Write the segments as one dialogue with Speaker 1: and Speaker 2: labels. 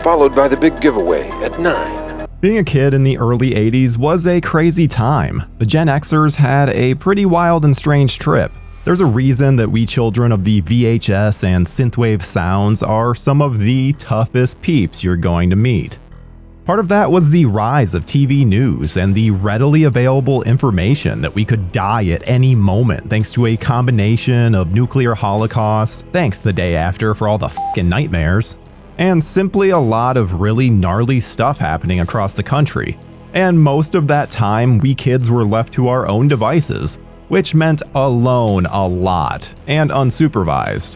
Speaker 1: followed by the big giveaway at 9.
Speaker 2: Being a kid in the early 80s was a crazy time. The Gen Xers had a pretty wild and strange trip. There's a reason that we children of the VHS and synthwave sounds are some of the toughest peeps you're going to meet. Part of that was the rise of TV news and the readily available information that we could die at any moment thanks to a combination of nuclear holocaust, thanks the day after for all the fucking nightmares, and simply a lot of really gnarly stuff happening across the country. And most of that time, we kids were left to our own devices, which meant alone a lot and unsupervised.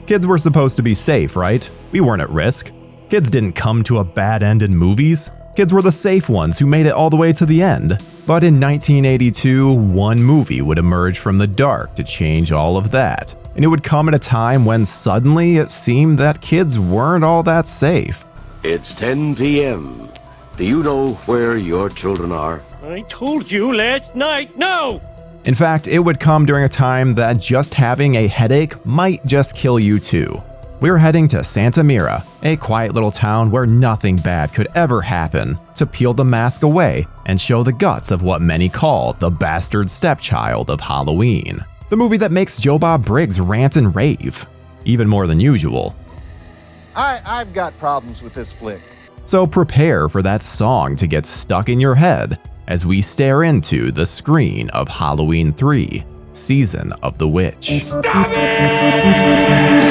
Speaker 2: Kids were supposed to be safe, right? We weren't at risk. Kids didn't come to a bad end in movies. Kids were the safe ones who made it all the way to the end. But in 1982, one movie would emerge from the dark to change all of that. And it would come at a time when suddenly it seemed that kids weren't all that safe.
Speaker 3: It's 10 p.m. Do you know where your children are?
Speaker 4: I told you last night, no!
Speaker 2: In fact, it would come during a time that just having a headache might just kill you too. We were heading to Santa Mira, a quiet little town where nothing bad could ever happen, to peel the mask away and show the guts of what many call the bastard stepchild of Halloween. The movie that makes Joe Bob Briggs rant and rave, even more than usual.
Speaker 5: I've got problems with this flick.
Speaker 2: So prepare for that song to get stuck in your head as we stare into the screen of Halloween 3, Season of the Witch.
Speaker 4: Stop it!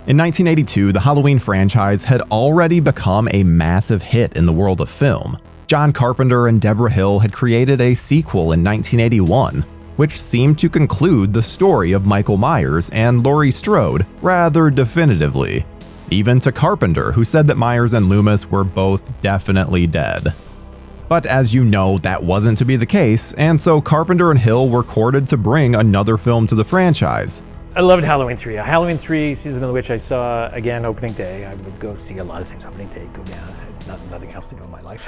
Speaker 2: In 1982, the Halloween franchise had already become a massive hit in the world of film. John Carpenter and Deborah Hill had created a sequel in 1981, which seemed to conclude the story of Michael Myers and Laurie Strode rather definitively, even to Carpenter, who said that Myers and Loomis were both definitely dead. But as you know, that wasn't to be the case, and so Carpenter and Hill were courted to bring another film to the franchise.
Speaker 6: I loved Halloween 3. Halloween 3, Season of the Witch, I saw again opening day. I would go see a lot of things opening day, go down. I had nothing else to do in my life.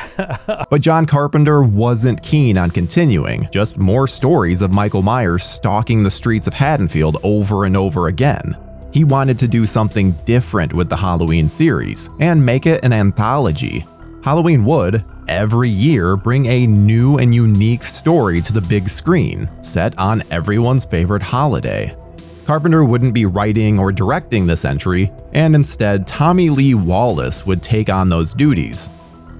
Speaker 2: But John Carpenter wasn't keen on continuing, just more stories of Michael Myers stalking the streets of Haddonfield over and over again. He wanted to do something different with the Halloween series and make it an anthology. Halloween would, every year, bring a new and unique story to the big screen, set on everyone's favorite holiday. Carpenter wouldn't be writing or directing this entry, and instead Tommy Lee Wallace would take on those duties.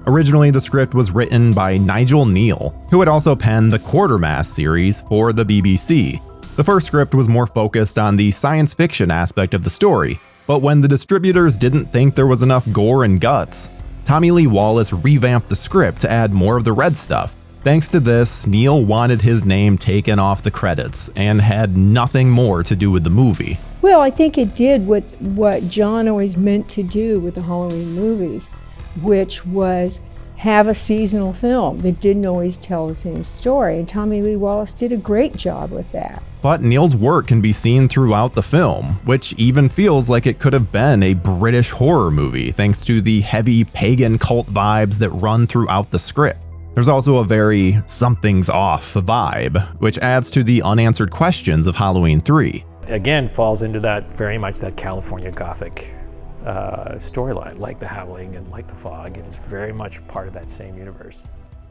Speaker 2: Originally, the script was written by Nigel Neal, who had also penned the Quatermass series for the BBC. The first script was more focused on the science fiction aspect of the story, but when the distributors didn't think there was enough gore and guts, Tommy Lee Wallace revamped the script to add more of the red stuff. Thanks to this, Neal wanted his name taken off the credits and had nothing more to do with the movie.
Speaker 7: Well, I think it did what John always meant to do with the Halloween movies, which was have a seasonal film that didn't always tell the same story, and Tommy Lee Wallace did a great job with that.
Speaker 2: But Neal's work can be seen throughout the film, which even feels like it could have been a British horror movie thanks to the heavy pagan cult vibes that run throughout the script. There's also a very something's off vibe, which adds to the unanswered questions of Halloween 3.
Speaker 6: Again, falls into that very much that California Gothic storyline, like The Howling and like The Fog. It is very much part of that same universe.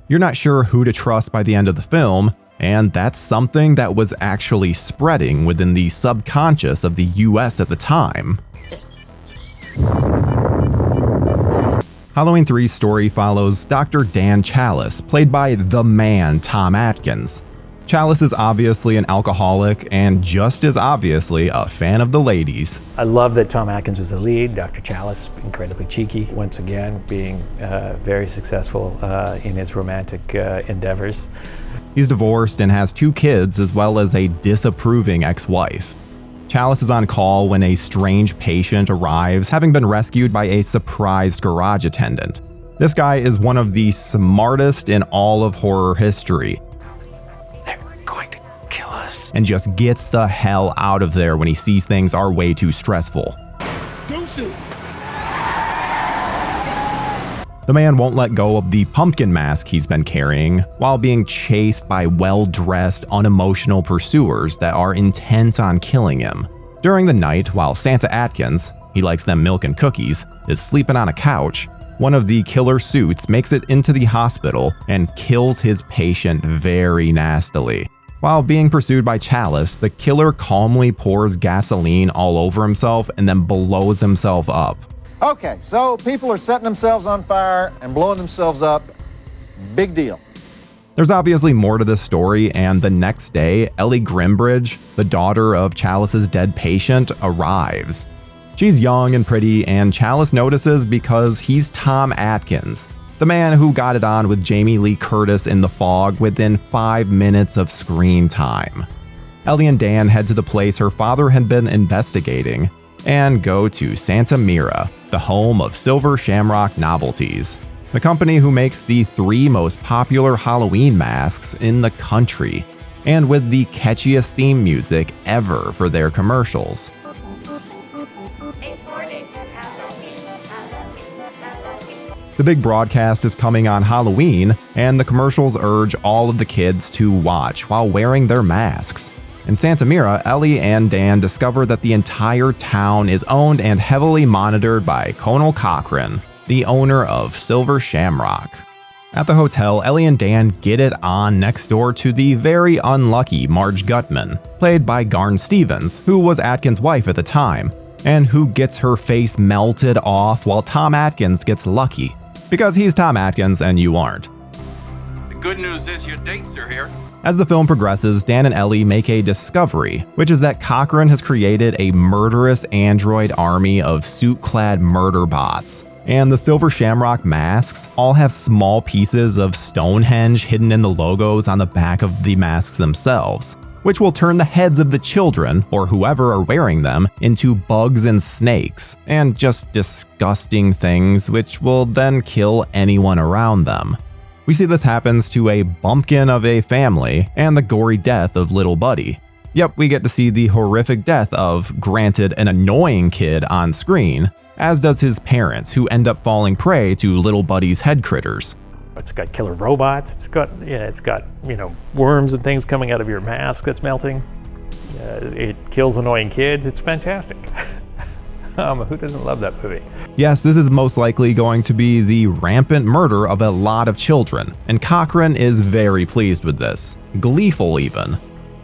Speaker 2: You're not sure who to trust by the end of the film, and that's something that was actually spreading within the subconscious of the US at the time. Halloween 3's story follows Dr. Dan Challis, played by the man Tom Atkins. Challis is obviously an alcoholic and just as obviously a fan of the ladies.
Speaker 6: I love that Tom Atkins was the lead, Dr. Challis, incredibly cheeky, once again being very successful in his romantic endeavors.
Speaker 2: He's divorced and has 2 kids as well as a disapproving ex-wife. Challis is on call when a strange patient arrives, having been rescued by a surprised garage attendant. This guy is one of the smartest in all of horror history.
Speaker 8: going to kill us.
Speaker 2: And just gets the hell out of there when he sees things are way too stressful.
Speaker 8: Deuces!
Speaker 2: The man won't let go of the pumpkin mask he's been carrying while being chased by well-dressed, unemotional pursuers that are intent on killing him. During the night, while Santa Atkins, he likes them milk and cookies, is sleeping on a couch, one of the killer suits makes it into the hospital and kills his patient very nastily. While being pursued by Challis, the killer calmly pours gasoline all over himself and then blows himself up.
Speaker 5: Okay, so people are setting themselves on fire and blowing themselves up. Big deal.
Speaker 2: There's obviously more to this story, and the next day, Ellie Grimbridge, the daughter of Challis's dead patient, arrives. She's young and pretty, and Challis notices because he's Tom Atkins, the man who got it on with Jamie Lee Curtis in The Fog within 5 minutes of screen time. Ellie and Dan head to the place her father had been investigating and go to Santa Mira, the home of Silver Shamrock Novelties, the company who makes the 3 most popular Halloween masks in the country, and with the catchiest theme music ever for their commercials. The big broadcast is coming on Halloween, and the commercials urge all of the kids to watch while wearing their masks. In Santa Mira, Ellie and Dan discover that the entire town is owned and heavily monitored by Conal Cochran, the owner of Silver Shamrock. At the hotel, Ellie and Dan get it on next door to the very unlucky Marge Gutman, played by Garn Stevens, who was Atkins' wife at the time, and who gets her face melted off while Tom Atkins gets lucky. Because he's Tom Atkins and you aren't.
Speaker 8: The good news is your dates are here.
Speaker 2: As the film progresses, Dan and Ellie make a discovery, which is that Cochran has created a murderous android army of suit-clad murder bots. And the Silver Shamrock masks all have small pieces of Stonehenge hidden in the logos on the back of the masks themselves, which will turn the heads of the children, or whoever are wearing them, into bugs and snakes, and just disgusting things which will then kill anyone around them. We see this happens to a bumpkin of a family and the gory death of little Buddy. Yep, we get to see the horrific death of, granted, an annoying kid on screen, as does his parents, who end up falling prey to little Buddy's head critters.
Speaker 6: It's got killer robots. It's got worms and things coming out of your mask that's melting. It kills annoying kids. It's fantastic. Who doesn't love that movie?
Speaker 2: Yes, this is most likely going to be the rampant murder of a lot of children, and Cochran is very pleased with this, gleeful even.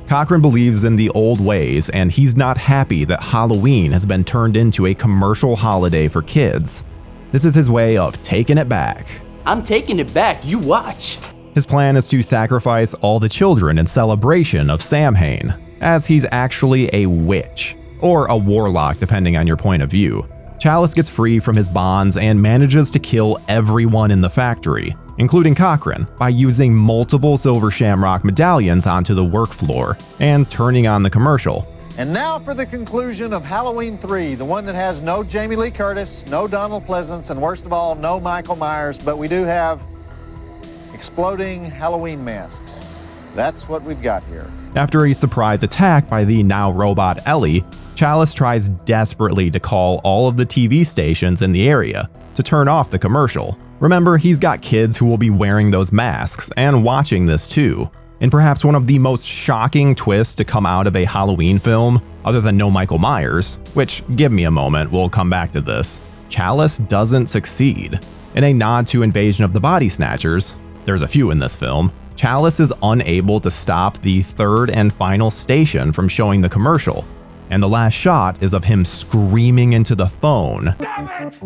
Speaker 2: Cochran believes in the old ways, and he's not happy that Halloween has been turned into a commercial holiday for kids. This is his way of taking it back.
Speaker 9: I'm taking it back, you watch.
Speaker 2: His plan is to sacrifice all the children in celebration of Samhain, as he's actually a witch, or a warlock depending on your point of view. Challis gets free from his bonds and manages to kill everyone in the factory, including Cochran, by using multiple Silver Shamrock medallions onto the work floor and turning on the commercial.
Speaker 5: And now for the conclusion of Halloween 3, the one that has no Jamie Lee Curtis, no Donald Pleasance, and worst of all, no Michael Myers, but we do have exploding Halloween masks. That's what we've got here.
Speaker 2: After a surprise attack by the now robot Ellie, Challis tries desperately to call all of the TV stations in the area to turn off the commercial. Remember, he's got kids who will be wearing those masks and watching this too. In perhaps one of the most shocking twists to come out of a Halloween film, other than no Michael Myers, which, give me a moment, we'll come back to this, Challis doesn't succeed. In a nod to Invasion of the Body Snatchers, there's a few in this film, Challis is unable to stop the third and final station from showing the commercial, and the last shot is of him screaming into the phone. Damn it!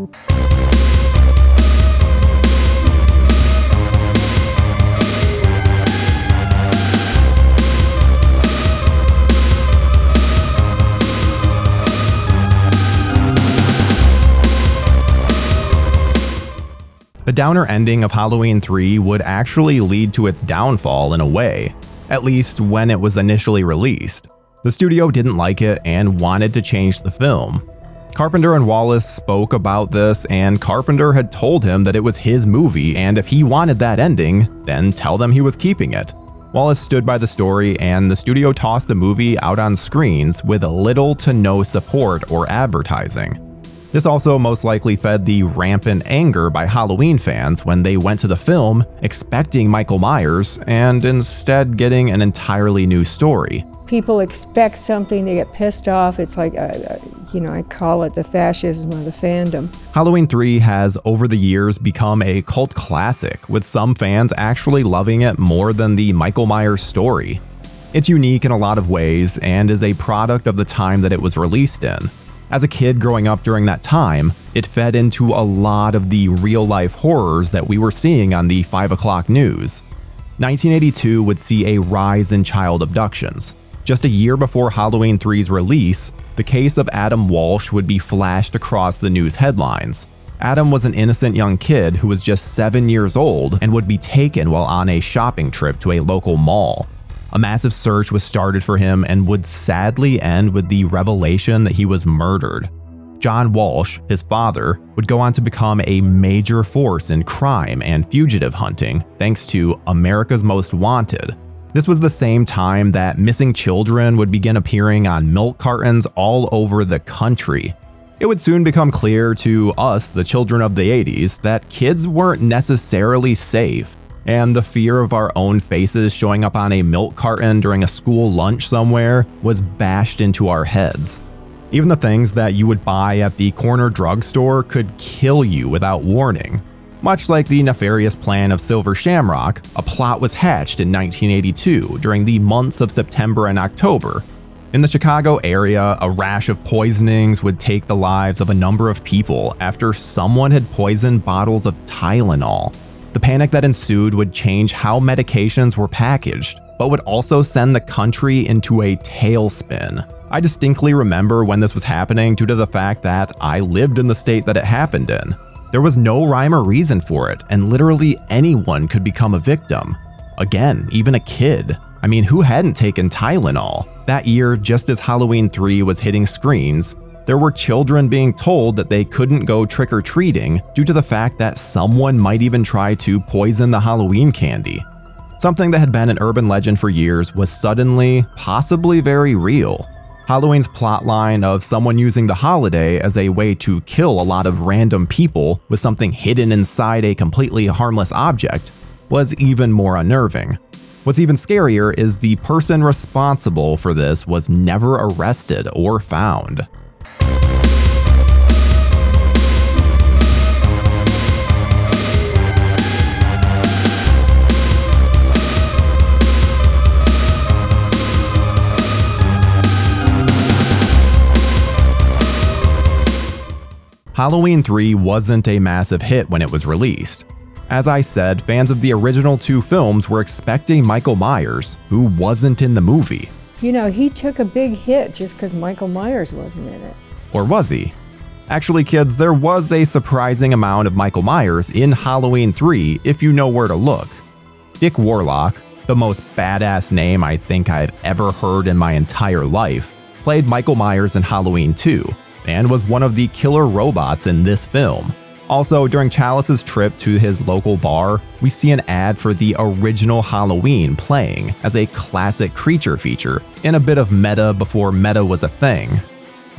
Speaker 2: The downer ending of Halloween 3 would actually lead to its downfall in a way, at least when it was initially released. The studio didn't like it and wanted to change the film. Carpenter and Wallace spoke about this, and Carpenter had told him that it was his movie, and if he wanted that ending, then tell them he was keeping it. Wallace stood by the story, and the studio tossed the movie out on screens with little to no support or advertising. This also most likely fed the rampant anger by Halloween fans when they went to the film expecting Michael Myers and instead getting an entirely new story.
Speaker 7: People expect something, they get pissed off. It's like, I call it the fascism of the fandom.
Speaker 2: Halloween 3 has over the years become a cult classic, with some fans actually loving it more than the Michael Myers story. It's unique in a lot of ways and is a product of the time that it was released in. As a kid growing up during that time, it fed into a lot of the real-life horrors that we were seeing on the 5 o'clock news. 1982 would see a rise in child abductions. Just a year before Halloween 3's release, the case of Adam Walsh would be flashed across the news headlines. Adam was an innocent young kid who was just 7 years old and would be taken while on a shopping trip to a local mall. A massive search was started for him and would sadly end with the revelation that he was murdered. John Walsh, his father, would go on to become a major force in crime and fugitive hunting thanks to America's Most Wanted. This was the same time that missing children would begin appearing on milk cartons all over the country. It would soon become clear to us, the children of the 80s, that kids weren't necessarily safe, and the fear of our own faces showing up on a milk carton during a school lunch somewhere was bashed into our heads. Even the things that you would buy at the corner drugstore could kill you without warning. Much like the nefarious plan of Silver Shamrock, a plot was hatched in 1982 during the months of September and October. In the Chicago area, a rash of poisonings would take the lives of a number of people after someone had poisoned bottles of Tylenol. The panic that ensued would change how medications were packaged, but would also send the country into a tailspin. I distinctly remember when this was happening due to the fact that I lived in the state that it happened in. There was no rhyme or reason for it, and literally anyone could become a victim. Again, even a kid. I mean, who hadn't taken Tylenol? That year, just as Halloween 3 was hitting screens, there were children being told that they couldn't go trick-or-treating due to the fact that someone might even try to poison the Halloween candy. Something that had been an urban legend for years was suddenly, possibly very real. Halloween's plotline of someone using the holiday as a way to kill a lot of random people with something hidden inside a completely harmless object was even more unnerving. What's even scarier is the person responsible for this was never arrested or found. Halloween 3 wasn't a massive hit when it was released. As I said, fans of the original two films were expecting Michael Myers, who wasn't in the movie.
Speaker 7: You know, he took a big hit just because Michael Myers wasn't in it.
Speaker 2: Or was he? Actually, kids, there was a surprising amount of Michael Myers in Halloween 3 if you know where to look. Dick Warlock, the most badass name I think I've ever heard in my entire life, played Michael Myers in Halloween 2, and was one of the killer robots in this film. Also, during Challis's trip to his local bar, we see an ad for the original Halloween playing as a classic creature feature in a bit of meta before meta was a thing.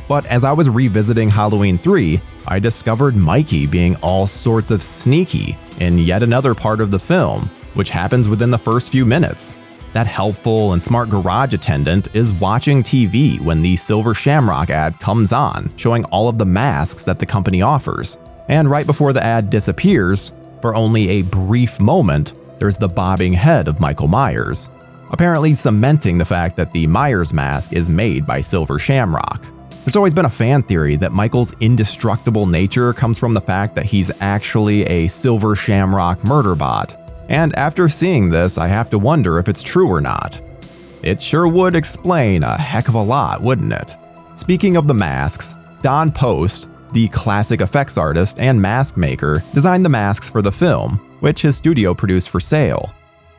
Speaker 2: But as I was revisiting Halloween 3, I discovered Mikey being all sorts of sneaky in yet another part of the film, which happens within the first few minutes. That helpful and smart garage attendant is watching TV when the Silver Shamrock ad comes on, showing all of the masks that the company offers. And right before the ad disappears, for only a brief moment, there's the bobbing head of Michael Myers, apparently cementing the fact that the Myers mask is made by Silver Shamrock. There's always been a fan theory that Michael's indestructible nature comes from the fact that he's actually a Silver Shamrock murder bot. And after seeing this, I have to wonder if it's true or not. It sure would explain a heck of a lot, wouldn't it? Speaking of the masks, Don Post, the classic effects artist and mask maker, designed the masks for the film, which his studio produced for sale.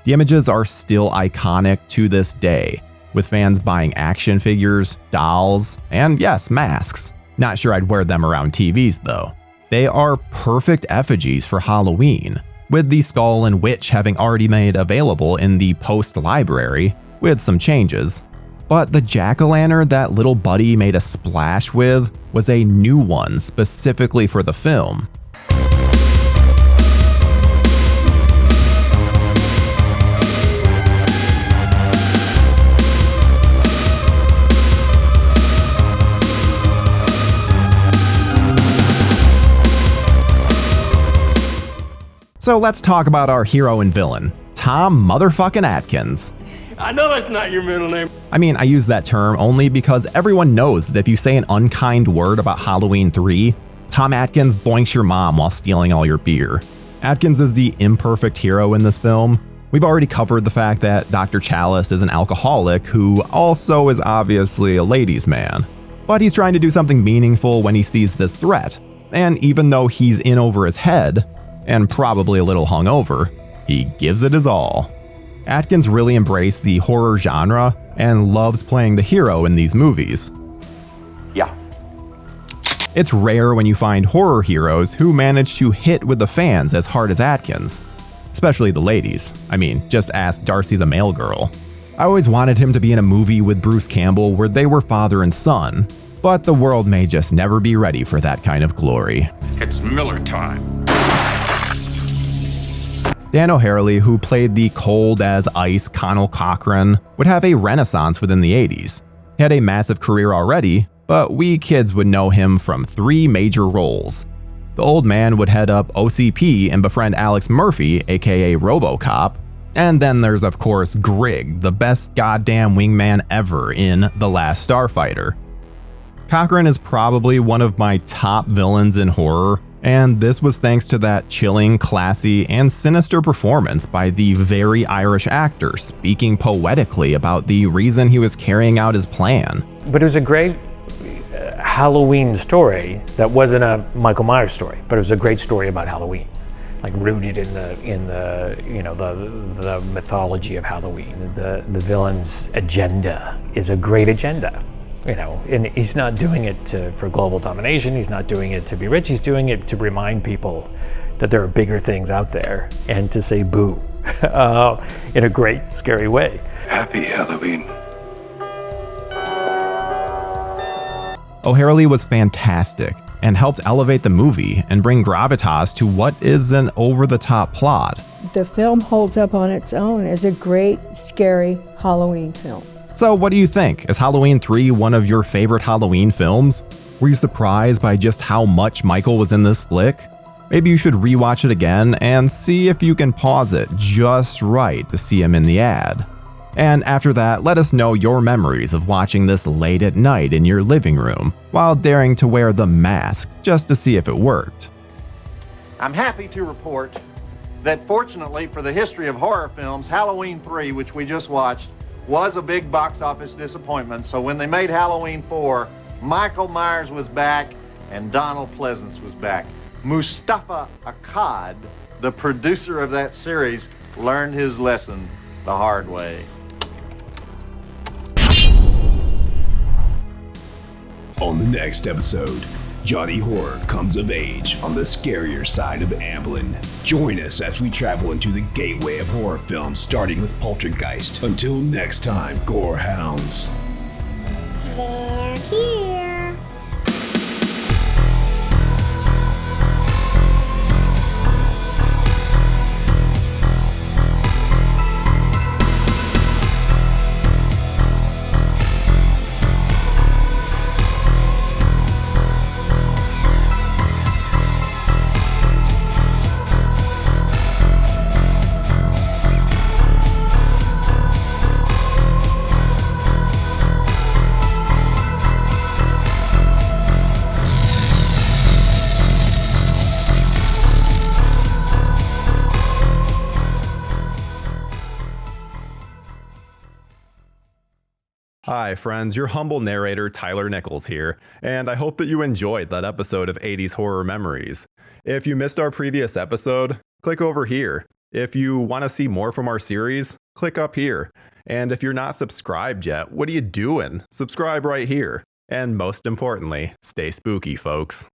Speaker 2: The images are still iconic to this day, with fans buying action figures, dolls, and yes, masks. Not sure I'd wear them around TVs though. They are perfect effigies for Halloween. with the Skull and Witch having already made available in the Post library, with some changes. But the jack-o'-lantern that little Buddy made a splash with was a new one specifically for the film. So let's talk about our hero and villain, Tom motherfucking Atkins.
Speaker 8: I know that's not your middle name.
Speaker 2: I mean, I use that term only because everyone knows that if you say an unkind word about Halloween 3, Tom Atkins boinks your mom while stealing all your beer. Atkins is the imperfect hero in this film. We've already covered the fact that Dr. Challis is an alcoholic who also is obviously a ladies' man. But he's trying to do something meaningful when he sees this threat. And even though he's in over his head, and probably a little hungover, he gives it his all. Atkins really embraced the horror genre and loves playing the hero in these movies.
Speaker 9: Yeah.
Speaker 2: It's rare when you find horror heroes who manage to hit with the fans as hard as Atkins, especially the ladies. I mean, just ask Darcy the Mail Girl. I always wanted him to be in a movie with Bruce Campbell where they were father and son, but the world may just never be ready for that kind of glory.
Speaker 8: It's Miller time.
Speaker 2: Dan O'Harely, who played the cold as ice Connell Cochran, would have a renaissance within the 80s. He had a massive career already, but we kids would know him from 3 major roles. The old man would head up OCP and befriend Alex Murphy, aka RoboCop, and then there's of course Grig, the best goddamn wingman ever in The Last Starfighter. Cochran is probably one of my top villains in horror, and this was thanks to that chilling, classy, and sinister performance by the very Irish actor speaking poetically about the reason he was carrying out his plan.
Speaker 6: But it was a great Halloween story that wasn't a Michael Myers story, but it was a great story about Halloween, like rooted in the mythology of Halloween. The villain's agenda is a great agenda. And he's not doing it for global domination. He's not doing it to be rich. He's doing it to remind people that there are bigger things out there and to say boo in a great, scary way.
Speaker 8: Happy Halloween.
Speaker 2: O'Harely was fantastic and helped elevate the movie and bring gravitas to what is an over-the-top plot.
Speaker 7: The film holds up on its own as a great, scary Halloween film.
Speaker 2: So what do you think? Is Halloween 3 one of your favorite Halloween films? Were you surprised by just how much Michael was in this flick? Maybe you should rewatch it again and see if you can pause it just right to see him in the ad. And after that, let us know your memories of watching this late at night in your living room while daring to wear the mask just to see if it worked.
Speaker 5: I'm happy to report that fortunately for the history of horror films, Halloween 3, which we just watched, was a big box office disappointment. So when they made Halloween 4, Michael Myers was back and Donald Pleasance was back. Mustafa Akkad, the producer of that series, learned his lesson the hard way.
Speaker 10: On the next episode, Johnny Horror comes of age on the scarier side of Amblin. Join us as we travel into the gateway of horror films, starting with Poltergeist. Until next time, gore hounds.
Speaker 11: They're here.
Speaker 2: Hi friends, your humble narrator Tyler Nichols here, and I hope that you enjoyed that episode of 80s Horror Memories. If you missed our previous episode, click over here. If you want to see more from our series, click up here. And if you're not subscribed yet, what are you doing? Subscribe right here. And most importantly, stay spooky, folks.